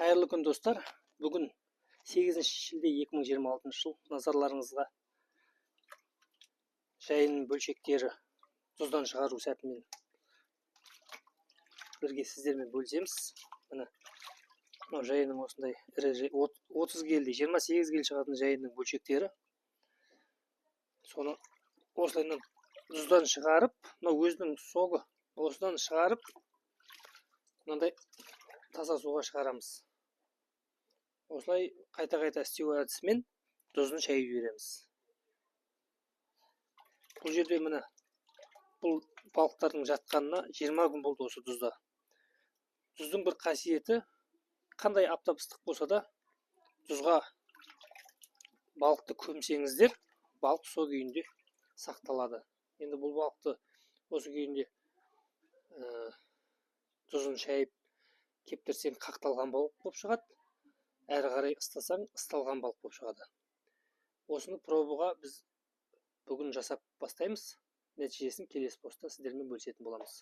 Қайырлы күн достар. Бүгін 8 шілде 2026 жыл. Назарларыңызға жайынның бөлшектері тұздан шығару сәтімен бірге сіздермен бөлісеміз. Міне мынау жайынның осындай ірі 30 келді, 28 келі шығатын жайынның бөлшектері. Соны осылайынан тұздан шығарып, мынау өзінің соғы осыдан шығарып, мынандай таза суға шығарамыз. Осылай қайта-қайта істеу әдісімен тұзын шайып жібереміз. Бұл жерде міне бұл балықтардың жатқанына 20 күн болды осы тұзда. Тұздың бір қасиеті, қандай аптап ыстық болса да тұзға балықты көмсеңіздер, балық со күйінде сақталады. Енді бұл балықты осы күйінде тұзын шайып кептірсең қақталған балық болып шығады. Әрі қарай ыстасаң ысталған балық болып шығады. Осыны пробуға біз бүгін жасап бастаймыз. Нәтижесін келесі постта сіздермен бөлісетін боламыз.